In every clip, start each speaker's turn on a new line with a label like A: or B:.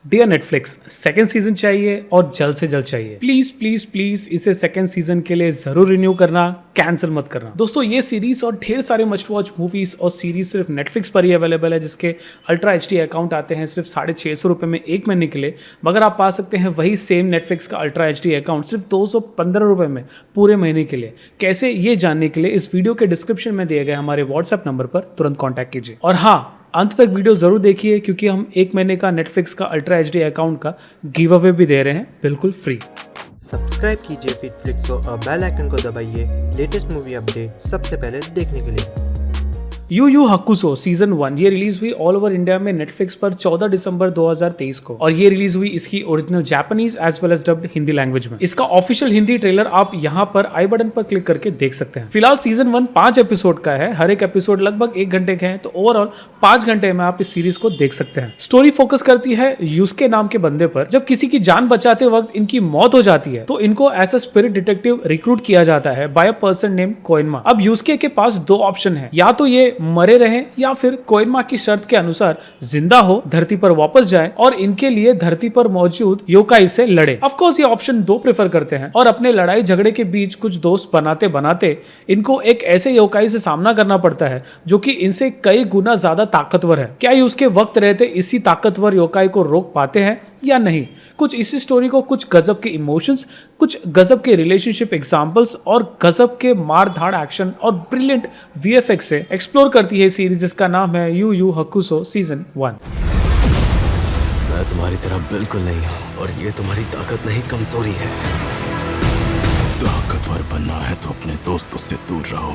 A: Dear Netflix, second season चाहिए और जल्द से जल्द चाहिए। प्लीज प्लीज प्लीज इसे सेकंड सीजन के लिए जरूर रिन्यू करना, कैंसिल मत करना। दोस्तों, ये सीरीज और ढेर सारे मस्ट वॉच मूवीज और सीरीज सिर्फ नेटफ्लिक्स पर ही अवेलेबल है, जिसके अल्ट्रा HD अकाउंट आते हैं सिर्फ 650 रुपये में एक महीने के लिए, मगर आप पा सकते हैं वही सेम नेटफ्लिक्स का अल्ट्रा HD अकाउंट सिर्फ 215 रुपये में पूरे महीने के लिए। कैसे, ये जानने के लिए इस वीडियो के डिस्क्रिप्शन में दिए गए हमारे व्हाट्सएप नंबर पर तुरंत कॉन्टैक्ट कीजिए। और हाँ, अंत तक वीडियो जरूर देखिए, क्योंकि हम एक महीने का नेटफ्लिक्स का अल्ट्रा HD अकाउंट का गिव अवे भी दे रहे हैं, बिल्कुल फ्री।
B: सब्सक्राइब कीजिए फिटफ्लिक्स को और बेल आइकन को दबाइए लेटेस्ट मूवी अपडेट सबसे पहले देखने के लिए।
A: यू यू हकुसो सीजन 1 ये रिलीज हुई ऑल ओवर इंडिया में नेटफ्लिक्स पर 14 दिसंबर 2023 को, और ये रिलीज हुई इसकी original Japanese as well as dubbed Hindi language में। इसका ऑफिशियल हिंदी ट्रेलर आप यहाँ पर आई बटन पर क्लिक करके देख सकते हैं। फिलहाल सीजन 1 5 एपिसोड का है, हर एक एपिसोड लगभग 1 घंटे के हैं, तो ओवरऑल 5 घंटे में आप इस सीरीज को देख सकते हैं। स्टोरी फोकस करती है यूस्के नाम के बंदे पर। जब किसी की जान बचाते वक्त इनकी मौत हो जाती है तो इनको as a spirit detective recruit किया जाता है by a person name Koenma. अब यूस्के के पास 2 ऑप्शन है, या तो ये मरे रहें या फिर कोइनमा की शर्त के अनुसार जिंदा हो, धरती पर वापस जाए और इनके लिए धरती पर मौजूद योकाई से लड़े। ऑफ कोर्स ये ऑप्शन 2 प्रेफर करते हैं, और अपने लड़ाई झगड़े के बीच कुछ दोस्त बनाते बनाते इनको एक ऐसे योकाई से सामना करना पड़ता है जो कि इनसे कई गुना ज्यादा ताकतवर है। क्या ये उसके वक्त रहते इसी ताकतवर योकाई को रोक पाते हैं या नहीं? कुछ इसी स्टोरी को कुछ गजब के इमोशंस, कुछ गजब के रिलेशनशिप एग्जांपल्स और गजब के मार धाड़ एक्शन और ब्रिलियंट VFX से एक्सप्लोर करती है सीरीज, जिसका नाम है यू यू हकुसो सीजन 1।
C: मैं तुम्हारी तरह बिल्कुल नहीं हूँ, और ये तुम्हारी ताकत नहीं कमजोरी है।
D: ताकतवर बनना है तो अपने दोस्तों से दूर रहो।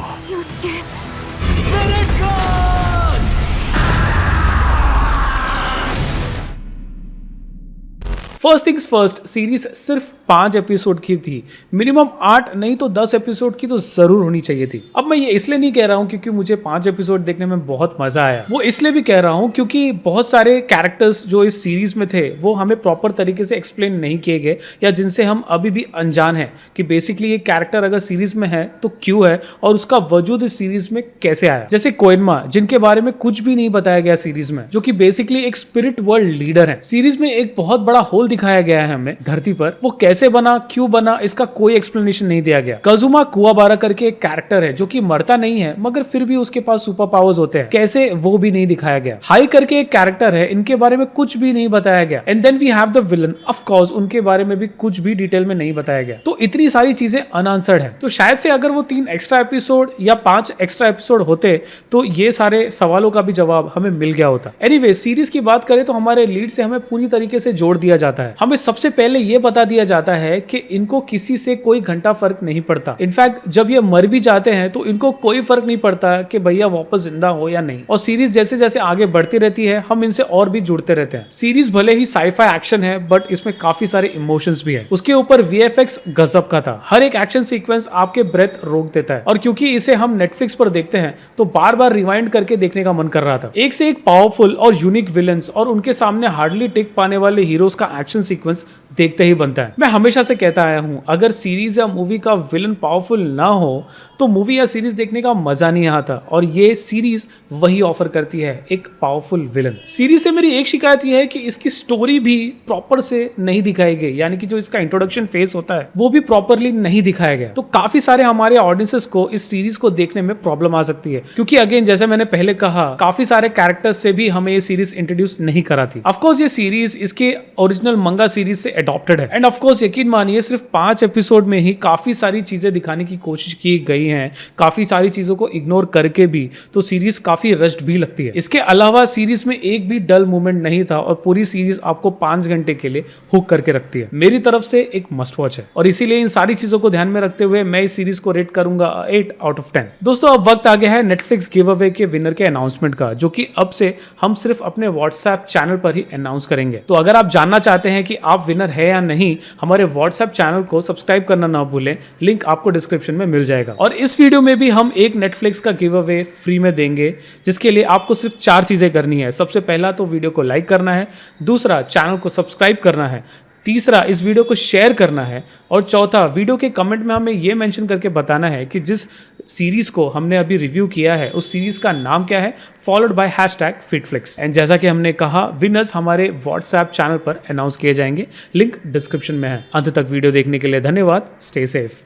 A: फर्स्ट थिंग्स फर्स्ट, सीरीज सिर्फ 5 एपिसोड की थी। मिनिमम 8 नहीं तो 10 एपिसोड की तो जरूर होनी चाहिए थी। अब मैं ये इसलिए नहीं कह रहा हूँ क्योंकि मुझे 5 एपिसोड देखने में बहुत मजा आया, वो इसलिए भी कह रहा हूँ क्योंकि बहुत सारे कैरेक्टर्स जो इस सीरीज में थे वो हमें प्रॉपर तरीके से एक्सप्लेन नहीं किए गए, या जिनसे हम अभी भी अनजान हैं कि बेसिकली ये कैरेक्टर अगर सीरीज में है तो क्यों है और उसका वजूद इस सीरीज में कैसे आया। जैसे कोइनमा, जिनके बारे में कुछ भी नहीं बताया गया सीरीज में, जो कि बेसिकली एक स्पिरिट वर्ल्ड लीडर है। सीरीज में एक बहुत बड़ा होल दिखाया गया है हमें धरती पर, वो कैसे बना, क्यों बना, इसका कोई एक्सप्लेनेशन नहीं दिया गया। काजुमा कुवाबारा करके एक कैरेक्टर है जो कि मरता नहीं है, मगर फिर भी उसके पास सुपर पावर्स होते हैं, कैसे वो भी नहीं दिखाया गया। हाई करके एक कैरेक्टर है, इनके बारे में कुछ भी नहीं बताया गया। And then we have the villain, of course उनके बारे में भी कुछ भी डिटेल में नहीं बताया गया। तो इतनी सारी चीजें अनआंसर्ड है। तो शायद से अगर वो 3 एक्स्ट्रा एपिसोड या 5 एक्स्ट्रा एपिसोड होते तो ये सारे सवालों का भी जवाब हमें मिल गया होता। एनीवे, सीरीज की बात करें तो हमारे लीड से हमें पूरी तरीके से जोड़ दिया जाता है। हमें सबसे पहले यह बता दिया जाता है कि इनको किसी से कोई घंटा फर्क नहीं पड़ता। इनफैक्ट जब ये मर भी जाते हैं तो इनको कोई फर्क नहीं पड़ता कि भैया वापस जिंदा हो या नहीं। और सीरीज जैसे जैसे आगे बढ़ती रहती है हम इनसे और भी जुड़ते रहते हैं। सीरीज भले ही साइफाई एक्शन है, बट इसमें काफी सारे इमोशंस भी है। उसके ऊपर VFX गजब का था। हर एक एक्शन सीक्वेंस आपके ब्रेथ रोक देता है, और क्योंकि इसे हम नेटफ्लिक्स पर देखते हैं तो बार बार रिवाइंड करके देखने का मन कर रहा था। एक से एक पावरफुल और यूनिक विलन्स और उनके सामने हार्डली टिक पाने वाले हीरोज का एक्शन सीक्वेंस देखते ही बनता है। मैं हमेशा से कहता आया हूं, अगर सीरीज या मूवी का विलन पावरफुल ना हो तो मूवी या सीरीज देखने का मजा नहीं आता, और ये सीरीज वही ऑफर करती है, एक पावरफुल विलन। सीरीज से मेरी एक शिकायत यह है कि इसकी स्टोरी भी प्रॉपर से नहीं दिखाई गई, यानी कि जो इसका इंट्रोडक्शन फेस होता है वो भी प्रॉपरली नहीं दिखाया गया। तो काफी सारे हमारे ऑडियंसेस को इस सीरीज को देखने में प्रॉब्लम आ सकती है, क्योंकि अगेन जैसे मैंने पहले कहा, काफी सारे कैरेक्टर्स से भी हमें ये सीरीज इंट्रोड्यूस नहीं करा थी। ऑफकोर्स ये सीरीज इसके ओरिजिनल मंगा सीरीज से अडॉप्टेड है, एंड ऑफ कोर्स यकीन मानिए सिर्फ 5 एपिसोड में ही काफी सारी चीजें दिखाने की कोशिश की गई हैं, काफी सारी चीजों को इग्नोर करके भी, तो सीरीज काफी रश्ड भी लगती है। इसके अलावा सीरीज में एक भी डल मोमेंट नहीं था, और पूरी सीरीज आपको 5 घंटे के लिए हुक करके रखती है। मेरी तरफ से एक मस्ट वॉच है, और इसीलिए इन सारी चीजों को ध्यान में रखते हुए मैं इस सीरीज को रेट करूंगा 8 आउट ऑफ 10। दोस्तों, अब वक्त आ गया है नेटफ्लिक्स गिव अवे के विनर के अनाउंसमेंट का, जो कि अब से हम सिर्फ अपने व्हाट्सएप चैनल पर ही अनाउंस करेंगे। तो अगर आप जानना चाहते हैं कि आप विनर है या नहीं, हमारे व्हाट्सएप चैनल को सब्सक्राइब करना ना भूलें, लिंक आपको डिस्क्रिप्शन में मिल जाएगा। और इस वीडियो में भी हम एक नेटफ्लिक्स का गिव अवे फ्री में देंगे, जिसके लिए आपको सिर्फ 4 चीजें करनी है। सबसे पहला तो वीडियो को लाइक करना है, दूसरा चैनल को सब्सक्राइब करना है, तीसरा, इस वीडियो को शेयर करना है। और चौथा, वीडियो के कमेंट में हमें ये मेंशन करके बताना है कि जिस सीरीज को हमने अभी रिव्यू किया है उस सीरीज का नाम क्या है, फॉलोड बाय #fitflix। एंड जैसा कि हमने कहा, विनर्स हमारे व्हाट्सएप चैनल पर अनाउंस किए जाएंगे, लिंक डिस्क्रिप्शन में है। अंत तक वीडियो देखने के लिए धन्यवाद। Stay safe.